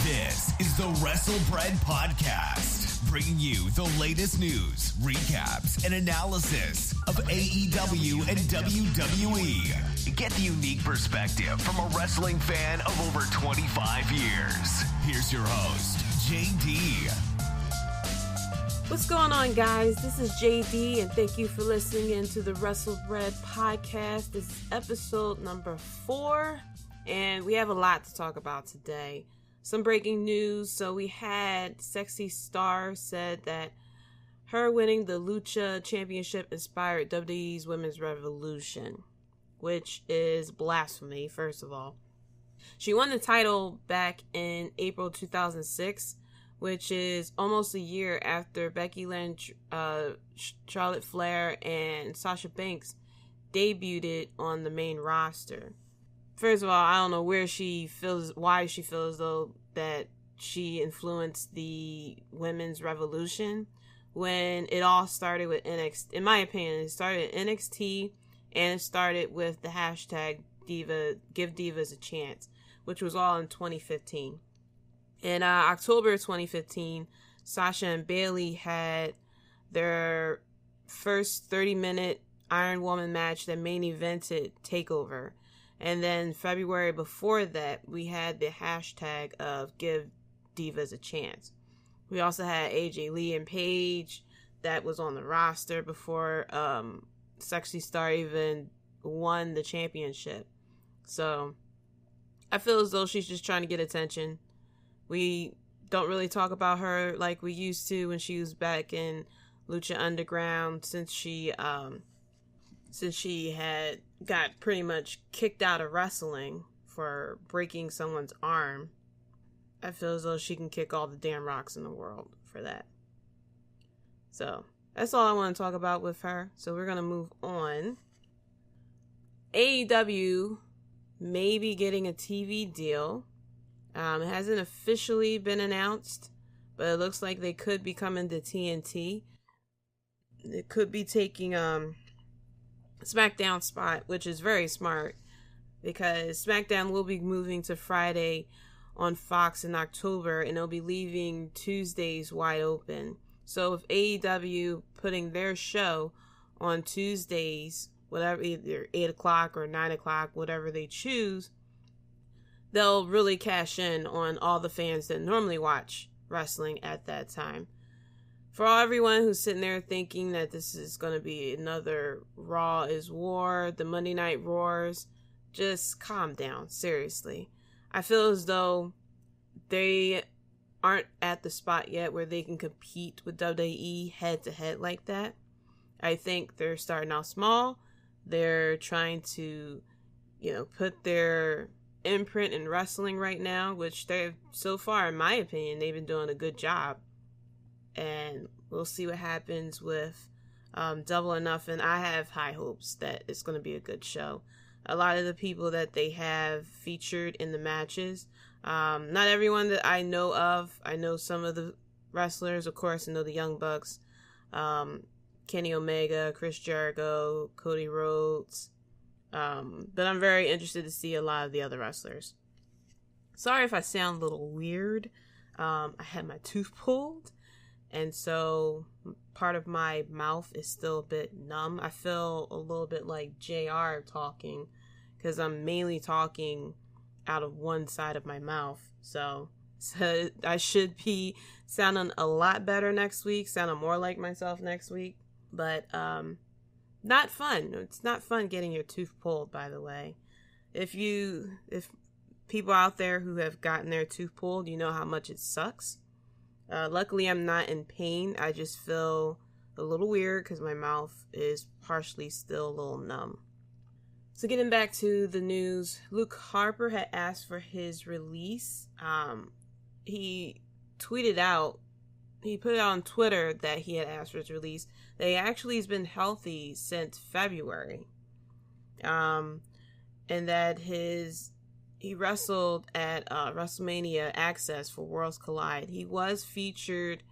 This is the Wrestlebread Podcast, bringing you the latest news, recaps, and analysis of AEW and WWE. Get the unique perspective from a wrestling fan of over 25 years. Here's your host, Jaydee. What's going on, guys? This is Jaydee, and thank you for listening into the Wrestlebread Podcast. This is episode number 4, and we have a lot to talk about today. Some breaking news. So we had Sexy Star said that her winning the Lucha Championship inspired WWE's Women's Revolution, which is blasphemy, first of all. She won the title back in April 2006, which is almost a year after Becky Lynch, Charlotte Flair, and Sasha Banks debuted on the main roster. First of all, I don't know why she feels though that she influenced the Women's Revolution when it all started with NXT. In my opinion, it started at NXT, and it started with the hashtag Give Divas a Chance, which was all in 2015. In October 2015, Sasha and Bayley had their first 30-minute Iron Woman match that main evented TakeOver. And then February before that, we had the hashtag of Give Divas a Chance. We also had AJ Lee and Paige that was on the roster before Sexy Star even won the championship. So I feel as though she's just trying to get attention. We don't really talk about her like we used to when she was back in Lucha Underground, since she had got pretty much kicked out of wrestling for breaking someone's arm. I feel as though she can kick all the damn rocks in the world for that. So that's all I want to talk about with her. So we're going to move on. AEW may be getting a TV deal. It hasn't officially been announced, but it looks like they could be coming to TNT. It could be taking SmackDown spot, which is very smart because SmackDown will be moving to Friday on Fox in October, and they'll be leaving Tuesdays wide open. So if AEW putting their show on Tuesdays, whatever, either 8 o'clock or 9 o'clock, whatever they choose, they'll really cash in on all the fans that normally watch wrestling at that time. For everyone who's sitting there thinking that this is going to be another Raw is War, the Monday Night Roars, just calm down, seriously. I feel as though they aren't at the spot yet where they can compete with WWE head-to-head like that. I think they're starting out small. They're trying to, put their imprint in wrestling right now, which they've, so far, in my opinion, they've been doing a good job. And we'll see what happens with Double or Nothing. I have high hopes that it's going to be a good show. A lot of the people that they have featured in the matches, not everyone that I know of. I know some of the wrestlers, of course. I know the Young Bucks, Kenny Omega, Chris Jericho, Cody Rhodes. But I'm very interested to see a lot of the other wrestlers. Sorry if I sound a little weird. I had my tooth pulled, and so part of my mouth is still a bit numb. I feel a little bit like JR talking, because I'm mainly talking out of one side of my mouth. So I should be sounding a lot better next week, sounding more like myself next week. But not fun. It's not fun getting your tooth pulled, by the way. If people out there who have gotten their tooth pulled, you know how much it sucks. Luckily, I'm not in pain. I just feel a little weird because my mouth is partially still a little numb. So getting back to the news, Luke Harper had asked for his release. He tweeted out, he put it on Twitter that he had asked for his release. That he actually has been healthy since February. And that he wrestled at WrestleMania Access for Worlds Collide. He was featured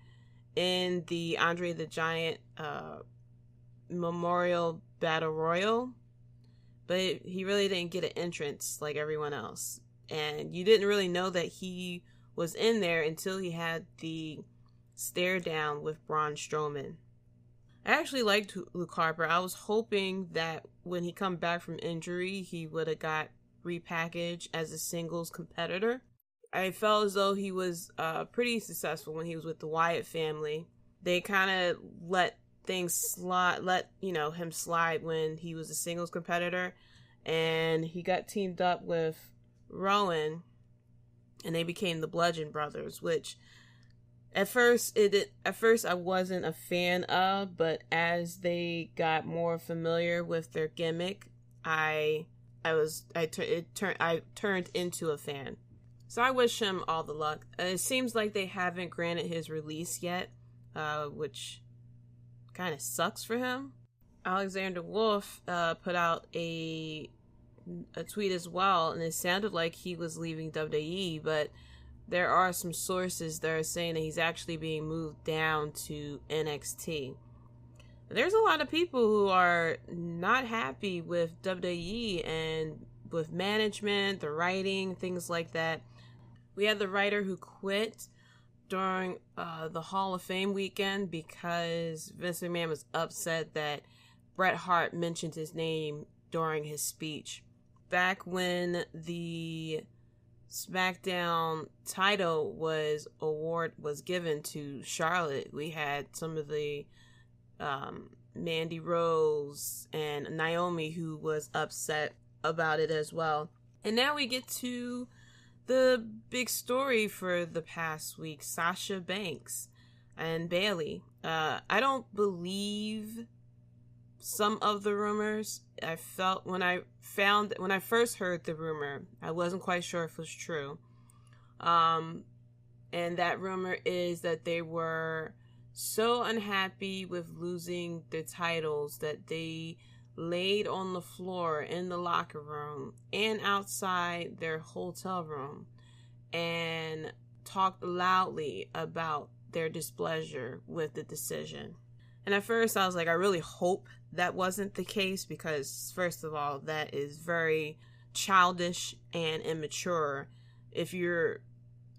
in the Andre the Giant Memorial Battle Royal, but he really didn't get an entrance like everyone else. And you didn't really know that he was in there until he had the stare down with Braun Strowman. I actually liked Luke Harper. I was hoping that when he come back from injury, he would have got repackaged as a singles competitor. I felt as though he was pretty successful when he was with the Wyatt family. They kind of let things slide, him slide when he was a singles competitor, and he got teamed up with Rowan, and they became the Bludgeon Brothers, which at first I wasn't a fan of, but as they got more familiar with their gimmick, I turned into a fan. So I wish him all the luck. It seems like they haven't granted his release yet, which kind of sucks for him. Alexander Wolf put out a tweet as well, and it sounded like he was leaving WWE, but there are some sources that are saying that he's actually being moved down to NXT. There's a lot of people who are not happy with WWE and with management, the writing, things like that. We had the writer who quit during the Hall of Fame weekend because Vince McMahon was upset that Bret Hart mentioned his name during his speech. Back when the SmackDown title was given to Charlotte, we had some of the Mandy Rose and Naomi who was upset about it as well. And now we get to the big story for the past week, Sasha Banks and Bayley. I don't believe some of the rumors. I felt when I first heard the rumor, I wasn't quite sure if it was true. And that rumor is that they were so unhappy with losing their titles that they laid on the floor in the locker room and outside their hotel room and talked loudly about their displeasure with the decision. And at first I was like, I really hope that wasn't the case, because first of all, that is very childish and immature. If you're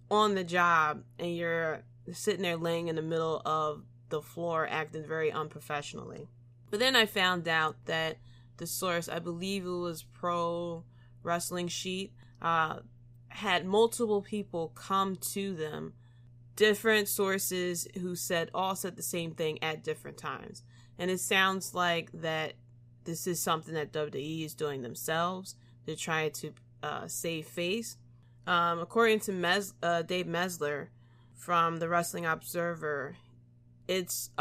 on the job and you're sitting there laying in the middle of the floor acting very unprofessionally. But then I found out that the source, I believe it was Pro Wrestling Sheet, had multiple people come to them, different sources who all said the same thing at different times. And it sounds like that this is something that WWE is doing themselves to try to save face. According to Dave Mesler from the Wrestling Observer, it's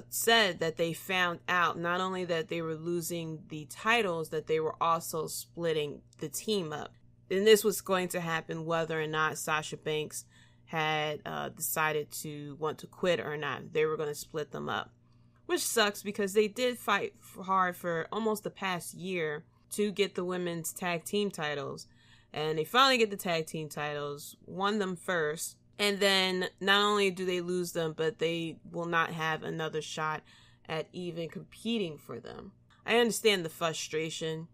said that they found out not only that they were losing the titles, that they were also splitting the team up. And this was going to happen whether or not Sasha Banks had decided to want to quit or not. They were going to split them up, which sucks because they did fight hard for almost the past year to get the women's tag team titles. And they finally get the tag team titles, won them first. And then not only do they lose them, but they will not have another shot at even competing for them. I understand the frustration.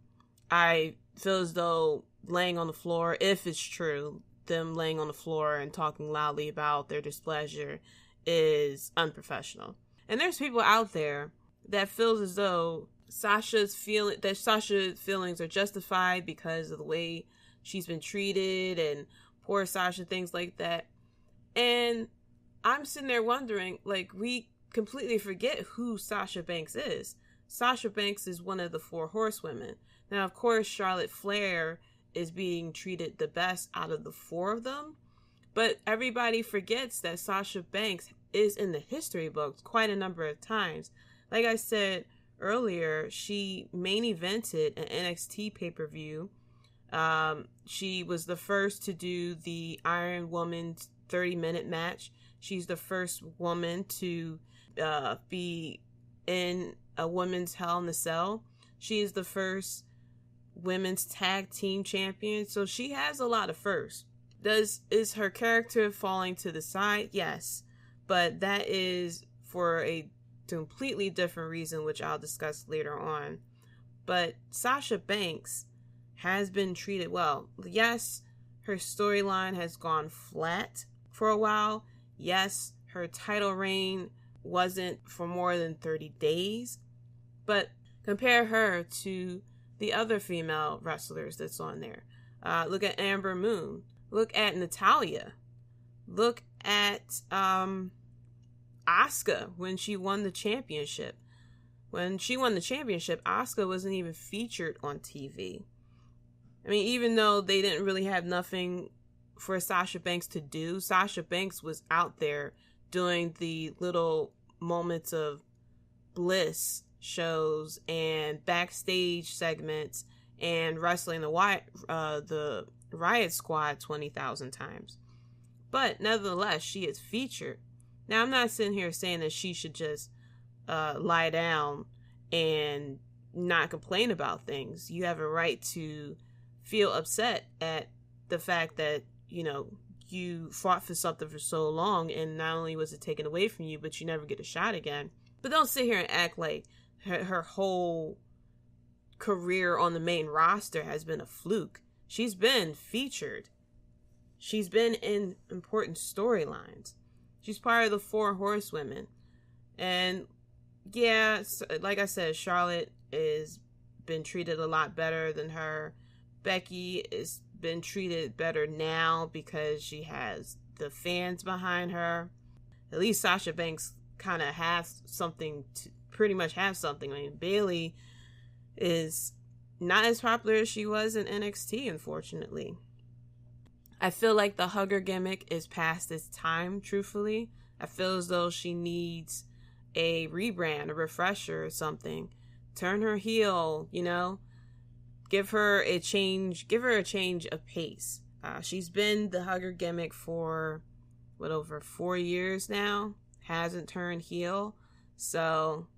I feel as though laying on the floor, if it's true, them laying on the floor and talking loudly about their displeasure is unprofessional. And there's people out there that feels as though Sasha's feelings are justified because of the way she's been treated and poor Sasha, things like that. And I'm sitting there wondering, like, we completely forget who Sasha Banks is. Sasha Banks is one of the 4 horsewomen. Now, of course, Charlotte Flair is being treated the best out of the 4 of them. But everybody forgets that Sasha Banks is in the history books quite a number of times. Like I said earlier, she main evented an NXT pay-per-view. She was the first to do the Iron Woman's 30-minute match. She's the first woman to be in a women's Hell in a Cell. She is the first women's tag team champion. So she has a lot of firsts. Is her character falling to the side? Yes. But that is for a completely different reason, which I'll discuss later on. But Sasha Banks has been treated well. Yes, her storyline has gone flat, for a while. Yes, her title reign wasn't for more than 30 days, but compare her to the other female wrestlers that's on there. Look at Amber Moon. Look at Natalya. Look at Asuka when she won the championship. When she won the championship, Asuka wasn't even featured on TV. I mean, even though they didn't really have nothing for Sasha Banks to do, Sasha Banks was out there doing the little moments of bliss shows and backstage segments and wrestling the Riot Squad 20,000 times. But nevertheless, she is featured. Now, I'm not sitting here saying that she should just lie down and not complain about things. You have a right to feel upset at the fact that, you know, you fought for something for so long and not only was it taken away from you, but you never get a shot again. But don't sit here and act like her whole career on the main roster has been a fluke. She's been featured. She's been in important storylines. She's part of the 4 Horsewomen. And yeah, like I said, Charlotte has been treated a lot better than her. Becky has been treated better now because she has the fans behind her. At least Sasha Banks kind of has something to pretty much have something. I mean, Bayley is not as popular as she was in NXT, unfortunately. I feel like the hugger gimmick is past its time, truthfully. I feel as though she needs a rebrand, a refresher or something. Turn her heel, you know? Give her a change of pace. She's been the hugger gimmick for, over 4 years now? Hasn't turned heel. So,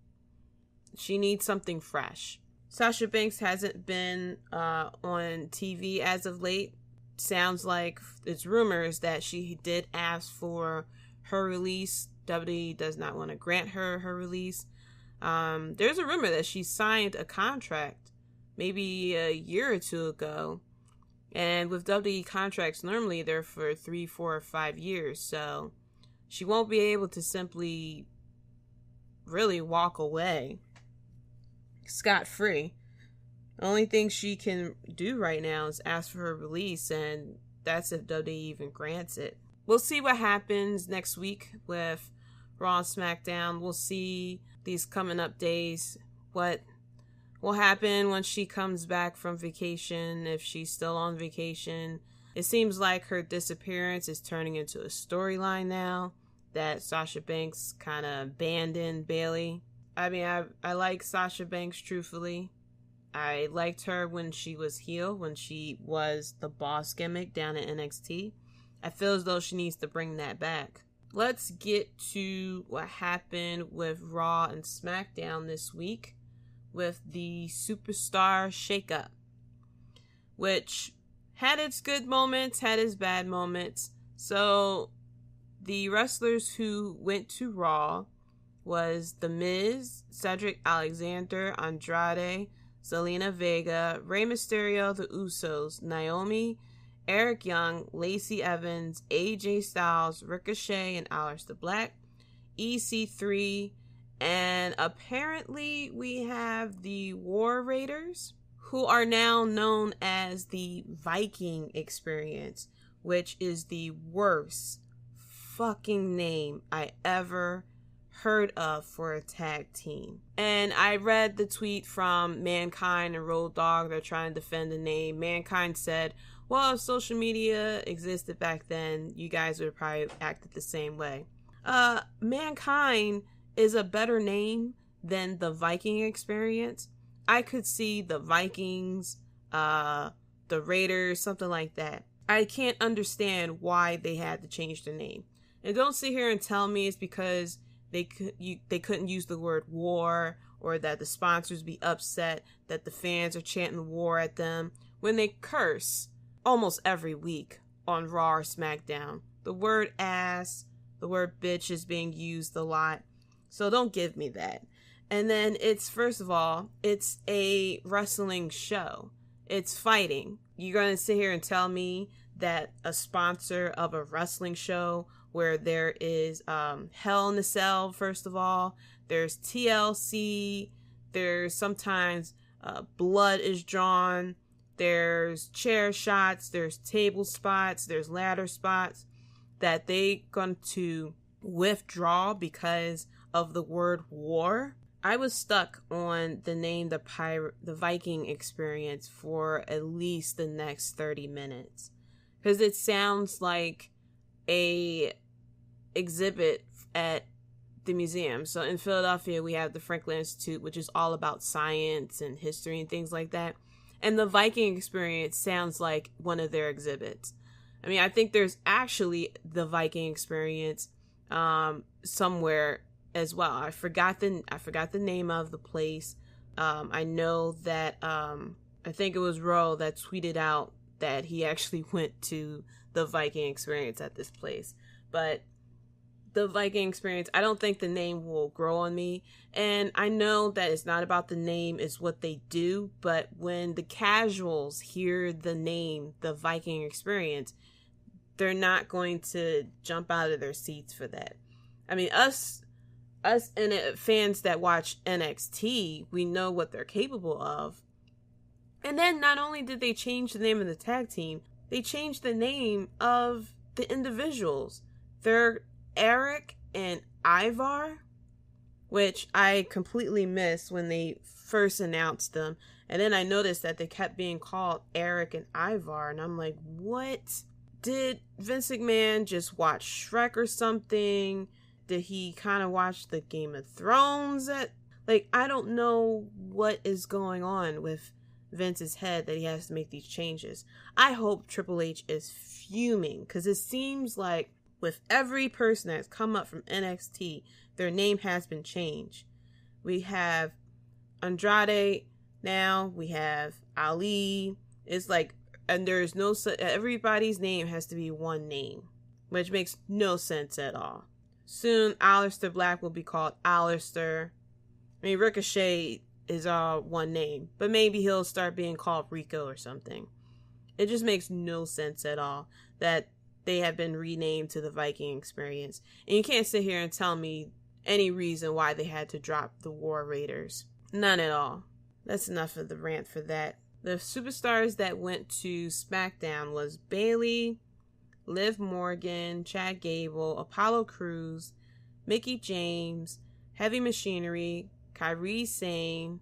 she needs something fresh. Sasha Banks hasn't been on TV as of late. Sounds like it's rumors that she did ask for her release. WWE does not want to grant her release. There's a rumor that she signed a contract maybe a year or two ago. And with WWE contracts, normally they're for 3, 4, or 5 years. So she won't be able to simply really walk away scot-free. The only thing she can do right now is ask for her release, and that's if WWE even grants it. We'll see what happens next week with Raw and SmackDown. We'll see these coming up days what will happen when she comes back from vacation, if she's still on vacation. It seems like her disappearance is turning into a storyline now, that Sasha Banks kind of abandoned Bayley. I mean, I like Sasha Banks, truthfully. I liked her when she was heel, when she was the boss gimmick down at NXT. I feel as though she needs to bring that back. Let's get to what happened with Raw and SmackDown this week with the Superstar Shakeup, which had its good moments, had its bad moments. So the wrestlers who went to Raw was The Miz, Cedric Alexander, Andrade, Zelina Vega, Rey Mysterio, The Usos, Naomi, Eric Young, Lacey Evans, AJ Styles, Ricochet, and Aleister Black, EC3, and apparently we have the War Raiders, who are now known as the Viking Experience, which is the worst fucking name I ever heard of for a tag team. And I read the tweet from Mankind and Road Dogg. They're trying to defend the name. Mankind said, well, if social media existed back then, you guys would have probably acted the same way. Mankind is a better name than the Viking Experience. I could see the Vikings, the Raiders, something like that. I can't understand why they had to change their name. And don't sit here and tell me it's because they couldn't use the word war, or that the sponsors be upset that the fans are chanting war at them when they curse almost every week on Raw or SmackDown. The word ass, the word bitch is being used a lot. So don't give me that. And then first of all, it's a wrestling show. It's fighting. you're going to sit here and tell me that a sponsor of a wrestling show where there is Hell in a Cell, first of all, there's TLC, there's sometimes blood is drawn, there's chair shots, there's table spots, there's ladder spots, that they going to withdraw because of the word war. I was stuck on the name the Viking Experience for at least the next 30 minutes because it sounds like a exhibit at the museum. So in Philadelphia, we have the Franklin Institute, which is all about science and history and things like that. And the Viking Experience sounds like one of their exhibits. I mean, I think there's actually the Viking Experience somewhere as well. I forgot the name of the place. I know that I think it was Ro that tweeted out that he actually went to the Viking Experience at this place. But the Viking Experience, I don't think the name will grow on me. And I know that it's not about the name, it's what they do. But when the casuals hear the name, the Viking Experience, they're not going to jump out of their seats for that. I mean, us and fans that watch NXT, we know what they're capable of. And then not only did they change the name of the tag team, they changed the name of the individuals. They're Eric and Ivar, which I completely missed when they first announced them. And then I noticed that they kept being called Eric and Ivar. And I'm like, what? Did Vince McMahon just watch Shrek or something? Did he kind of watch the Game of Thrones? I don't know what is going on with Vince's head that he has to make these changes. I hope Triple H is fuming because it seems like with every person that's come up from NXT, their name has been changed. We have Andrade now. We have Ali. It's like, and there's no, everybody's name has to be one name, which makes no sense at all. Soon, Aleister Black will be called Aleister. I mean, Ricochet is all one name, but maybe he'll start being called Rico or something. It just makes no sense at all that they have been renamed to the Viking Experience. And you can't sit here and tell me any reason why they had to drop the War Raiders. None at all. That's enough of the rant for that. The superstars that went to SmackDown was Bayley, Liv Morgan, Chad Gable, Apollo Crews, Mickie James, Heavy Machinery, Kairi Sane,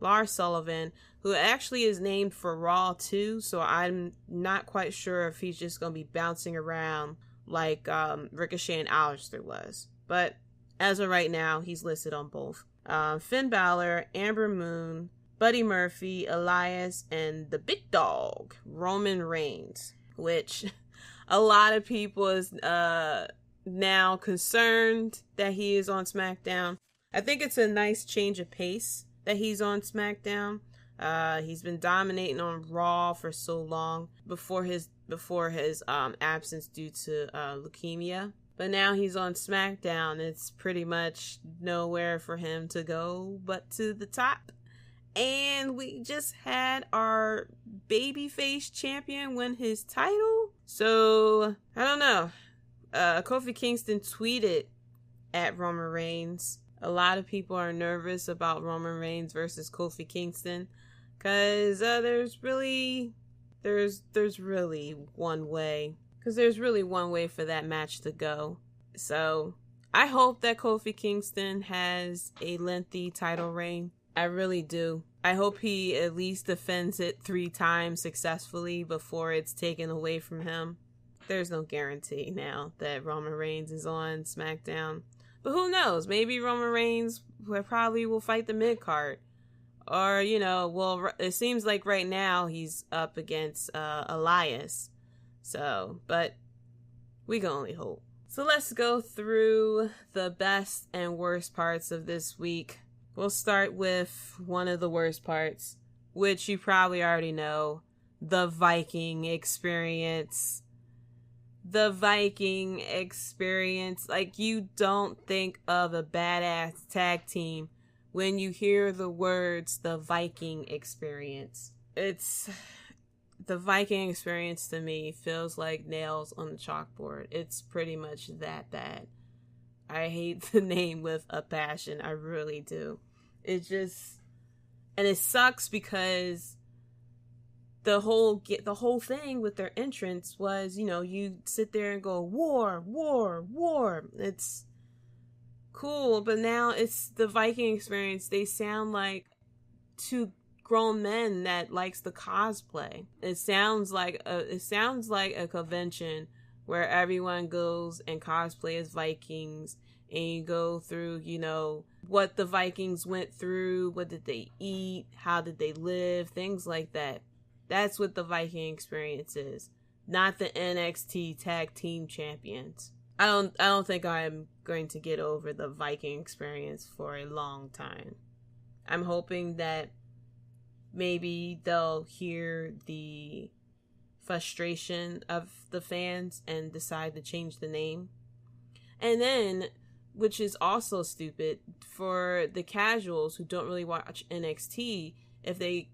Lars Sullivan, who actually is named for Raw too, so I'm not quite sure if he's just going to be bouncing around like Ricochet and Aleister was. But as of right now, he's listed on both. Finn Balor, Amber Moon, Buddy Murphy, Elias, and the big dog, Roman Reigns, which a lot of people is now concerned that he is on SmackDown. I think it's a nice change of pace that he's on SmackDown. He's been dominating on Raw for so long before his absence due to leukemia. But now he's on SmackDown. It's pretty much nowhere for him to go but to the top. And we just had our babyface champion win his title. So, I don't know. Kofi Kingston tweeted at Roman Reigns. A lot of people are nervous about Roman Reigns versus Kofi Kingston. Because there's really one way. Because there's really one way for that match to go. So, I hope that Kofi Kingston has a lengthy title reign. I really do. I hope he at least defends it 3 times successfully before it's taken away from him. There's no guarantee now that Roman Reigns is on SmackDown. But who knows? Maybe Roman Reigns probably will fight the mid-card. Or, it seems like right now he's up against Elias. So, but we can only hope. So let's go through the best and worst parts of this week. We'll start with one of the worst parts, which you probably already know, the Viking Experience. The Viking Experience. Like, you don't think of a badass tag team when you hear the words, the Viking Experience. the Viking experience to me feels like nails on the chalkboard. It's pretty much that bad. I hate the name with a passion. I really do. It just, and it sucks because the whole thing with their entrance was, you sit there and go, war, war, war. It's cool, but now it's the Viking experience. They sound like two grown men that likes the cosplay. It sounds like a convention where everyone goes and cosplay as Vikings, and you go through, what the Vikings went through, what did they eat, how did they live, things like that. That's what the Viking experience is, not the NXT Tag Team Champions. I don't think I'm going to get over the Viking experience for a long time. I'm hoping that maybe they'll hear the frustration of the fans and decide to change the name. And then, which is also stupid, for the casuals who don't really watch NXT, if they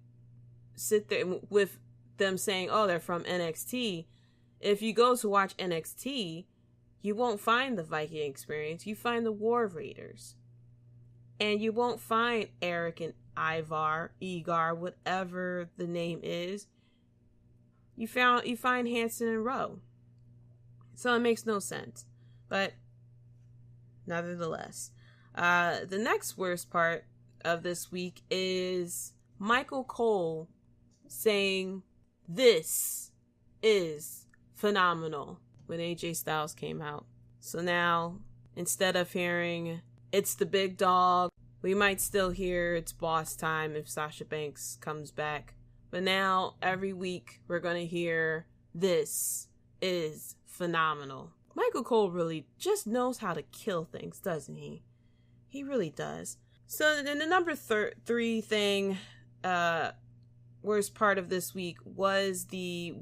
sit there with them saying, oh, they're from NXT, if you go to watch NXT, you won't find the Viking experience. You find the War Raiders. And you won't find Eric and Egar, whatever the name is. You find Hanson and Rowe. So it makes no sense. But nevertheless, the next worst part of this week is Michael Cole saying, "This is phenomenal," when AJ Styles came out. So now, instead of hearing "It's the big dog," we might still hear "It's boss time" if Sasha Banks comes back. But now, every week, we're going to hear "This is phenomenal." Michael Cole really just knows how to kill things, doesn't he? He really does. So then the number 3 thing, worst part of this week, was the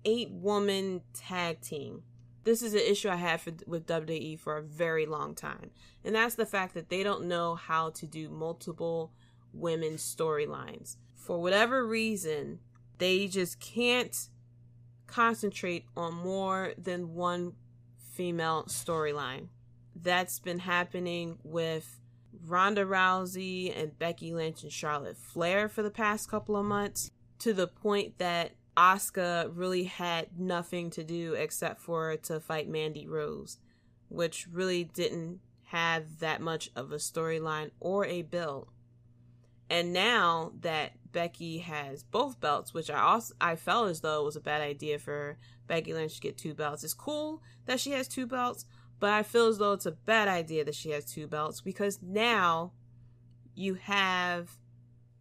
8-woman tag team. This is an issue I had with WWE for a very long time. And that's the fact that they don't know how to do multiple women's storylines. For whatever reason, they just can't concentrate on more than one female storyline. That's been happening with Ronda Rousey and Becky Lynch and Charlotte Flair for the past couple of months, to the point that Asuka really had nothing to do except for to fight Mandy Rose, which really didn't have that much of a storyline or a build. And now that Becky has both belts, which I felt as though it was a bad idea for Becky Lynch to get 2 belts. It's cool that she has 2 belts, but I feel as though it's a bad idea that she has 2 belts, because now you have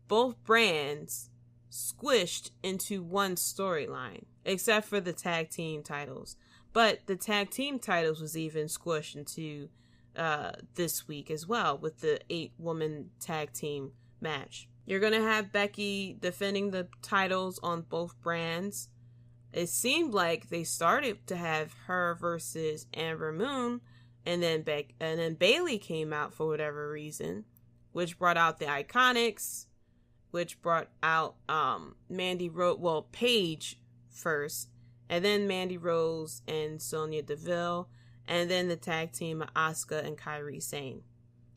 both brands squished into one storyline, except for the tag team titles. But the tag team titles was even squished into this week as well, with the 8-woman tag team match. You're going to have Becky defending the titles on both brands. It seemed like they started to have her versus Amber Moon, and then Bayley came out for whatever reason, which brought out the Iconics, which brought out Paige first, and then Mandy Rose and Sonya Deville, and then the tag team of Asuka and Kairi Sane.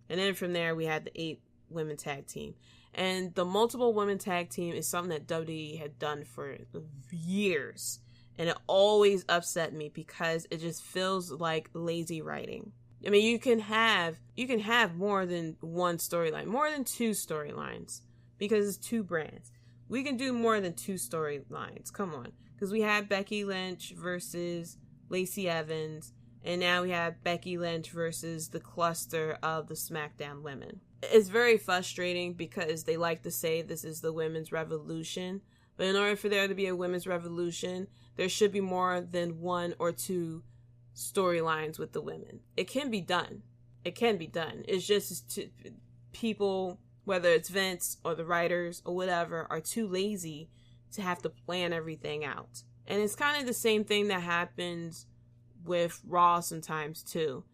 And then from there, we had the 8-women tag team. And the multiple women tag team is something that WWE had done for years. And it always upset me because it just feels like lazy writing. I mean, you can have more than one storyline, more than 2 storylines, because it's 2 brands. We can do more than 2 storylines. Come on. Because we had Becky Lynch versus Lacey Evans, and now we have Becky Lynch versus the cluster of the SmackDown women. It's very frustrating because they like to say this is the women's revolution. But in order for there to be a women's revolution, there should be more than 1 or 2 storylines with the women. It can be done. It's just people, whether it's Vince or the writers or whatever, are too lazy to have to plan everything out. And it's kind of the same thing that happens with Raw sometimes too.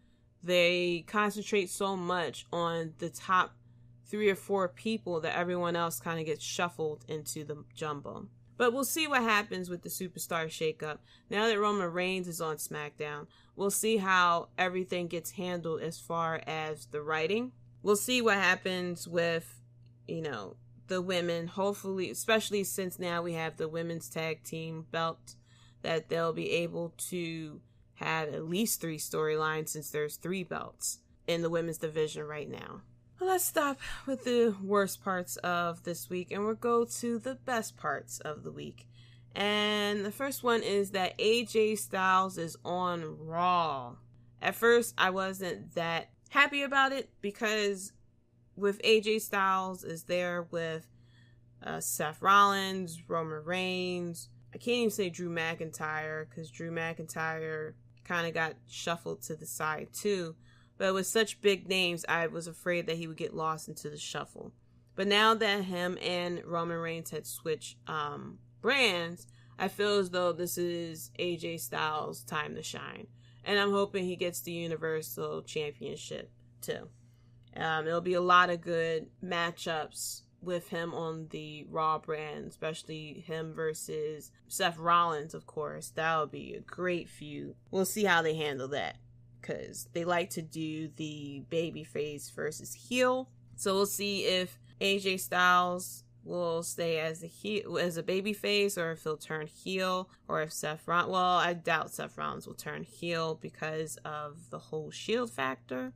They concentrate so much on the top 3 or 4 people that everyone else kind of gets shuffled into the jumble. But we'll see what happens with the superstar shakeup. Now that Roman Reigns is on SmackDown, we'll see how everything gets handled as far as the writing. We'll see what happens with, the women. Hopefully, especially since now we have the women's tag team belt, that they'll be able to have at least 3 storylines since there's 3 belts in the women's division right now. Well, let's stop with the worst parts of this week and we'll go to the best parts of the week. And the first one is that AJ Styles is on Raw. At first, I wasn't that happy about it because with AJ Styles is there with Seth Rollins, Roman Reigns. I can't even say Drew McIntyre because Drew McIntyre kind of got shuffled to the side too. But with such big names, I was afraid that he would get lost into the shuffle. But now that him and Roman Reigns had switched brands, I feel as though this is AJ Styles' time to shine. And I'm hoping he gets the Universal Championship too. It'll be a lot of good matchups with him on the Raw brand, especially him versus Seth Rollins, of course. That'll be a great feud. We'll see how they handle that, because they like to do the babyface versus heel. So we'll see if AJ Styles will stay as a babyface, or if he'll turn heel, or if Seth Rollins. Well, I doubt Seth Rollins will turn heel because of the whole Shield factor.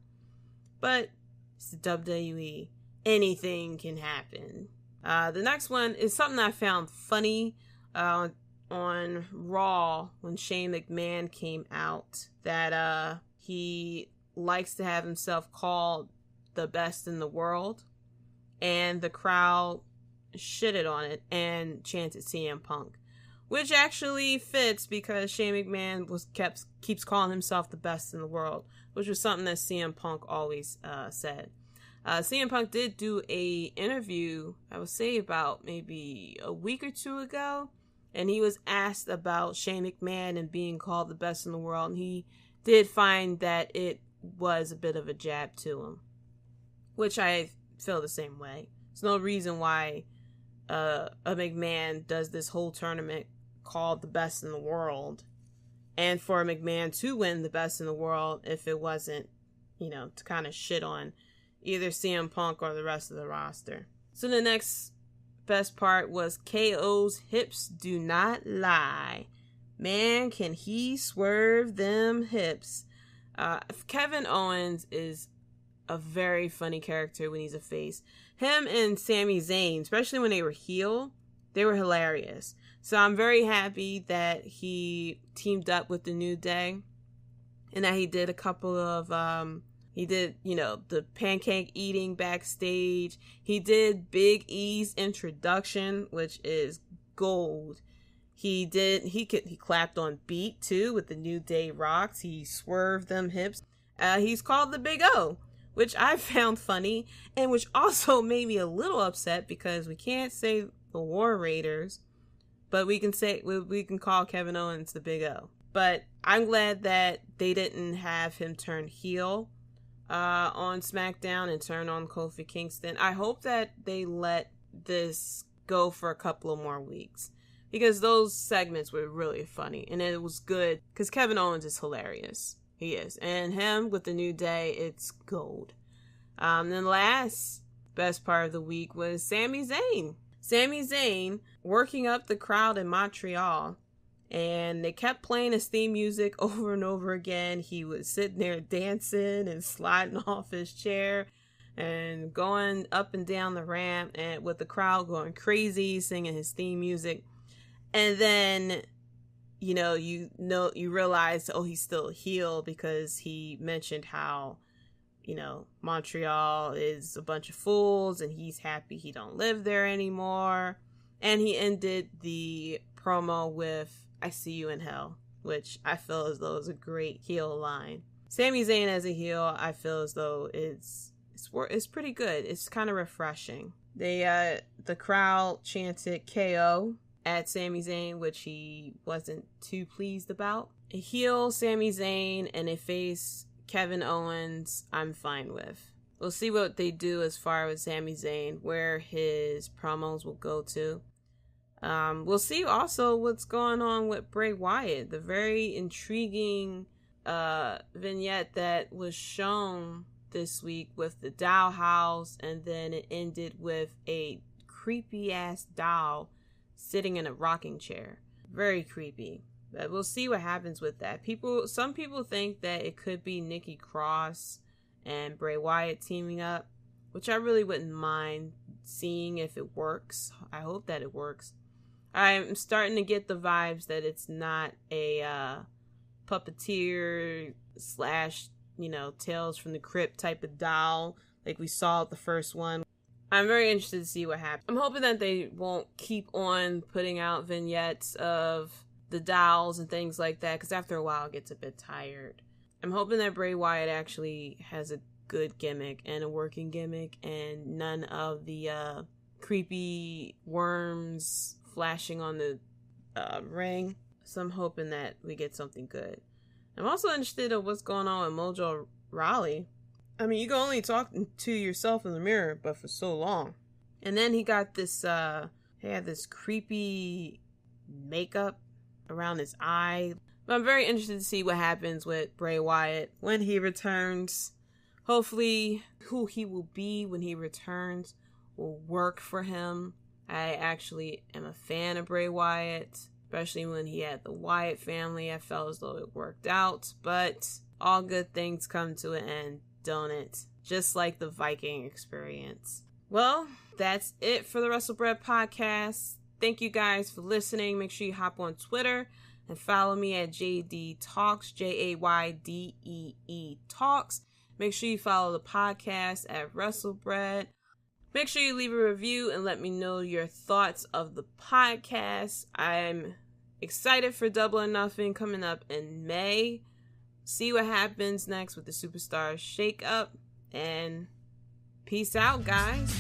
But it's the WWE. Anything can happen. The next one is something I found funny on Raw when Shane McMahon came out, that he likes to have himself called the best in the world, and the crowd shitted on it and chanted CM Punk, which actually fits because Shane McMahon keeps calling himself the best in the world, which was something that CM Punk always said. CM Punk did do a interview, I would say about maybe a week or 2 ago, and he was asked about Shane McMahon and being called the best in the world, and he did find that it was a bit of a jab to him, which I feel the same way. There's no reason why a McMahon does this whole tournament called the best in the world, and for a McMahon to win the best in the world if it wasn't, to kind of shit on either CM Punk or the rest of the roster. So the next best part was KO's hips do not lie. Man, can he swerve them hips. Kevin Owens is a very funny character when he's a face. Him and Sami Zayn, especially when they were heel, they were hilarious. So I'm very happy that he teamed up with the New Day and that he did a couple of the pancake eating backstage. He did Big E's introduction, which is gold. He clapped on beat too with the New Day rocks. He swerved them hips. He's called the Big O, which I found funny and which also made me a little upset because we can't say the War Raiders, but we can call Kevin Owens the Big O. But I'm glad that they didn't have him turn heel on SmackDown and turn on Kofi Kingston. I hope that they let this go for a couple of more weeks, because those segments were really funny and it was good because Kevin Owens is hilarious. He is. And him with the New Day, it's gold. Then the last best part of the week was Sami Zayn. Sami Zayn working up the crowd in Montreal. And they kept playing his theme music over and over again. He was sitting there dancing and sliding off his chair and going up and down the ramp, and with the crowd going crazy, singing his theme music. And then, you realize, he's still a heel because he mentioned how, Montreal is a bunch of fools and he's happy he don't live there anymore. And he ended the promo with "I see you in hell," which I feel as though is a great heel line. Sami Zayn as a heel, I feel as though it's pretty good. It's kind of refreshing. The crowd chanted KO at Sami Zayn, which he wasn't too pleased about. A heel Sami Zayn and a face Kevin Owens, I'm fine with. We'll see what they do as far as Sami Zayn, where his promos will go to. We'll see also what's going on with Bray Wyatt. The very intriguing vignette that was shown this week with the doll house, and then it ended with a creepy ass doll sitting in a rocking chair. Very creepy. But we'll see what happens with that. Some people think that it could be Nikki Cross and Bray Wyatt teaming up, which I really wouldn't mind seeing if it works. I hope that it works. I'm starting to get the vibes that it's not a puppeteer / Tales from the Crypt type of doll like we saw at the first one. I'm very interested to see what happens. I'm hoping that they won't keep on putting out vignettes of the dolls and things like that, because after a while it gets a bit tired. I'm hoping that Bray Wyatt actually has a good gimmick and a working gimmick, and none of the creepy worms flashing on the ring. So I'm hoping that we get something good. I'm also interested in what's going on with Mojo Rawley. I mean, you can only talk to yourself in the mirror, but for so long. And then he got this, he had this creepy makeup around his eye. But I'm very interested to see what happens with Bray Wyatt when he returns. Hopefully, who he will be when he returns will work for him. I actually am a fan of Bray Wyatt, especially when he had the Wyatt family. I felt as though it worked out, but all good things come to an end, don't it? Just like the Viking experience. Well, that's it for the Wrestlebread podcast. Thank you guys for listening. Make sure you hop on Twitter and follow me at Jaydee Talks, JAYDEE Talks. Make sure you follow the podcast at Wrestlebread. Make sure you leave a review and let me know your thoughts of the podcast. I'm excited for Double or Nothing coming up in May. See what happens next with the Superstars shake-up. And peace out, guys.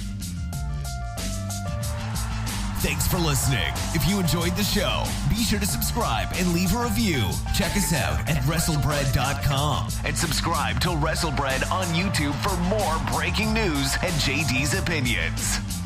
Thanks for listening. If you enjoyed the show, be sure to subscribe and leave a review. Check us out at Wrestlebread.com and subscribe to Wrestlebread on YouTube for more breaking news and JD's opinions.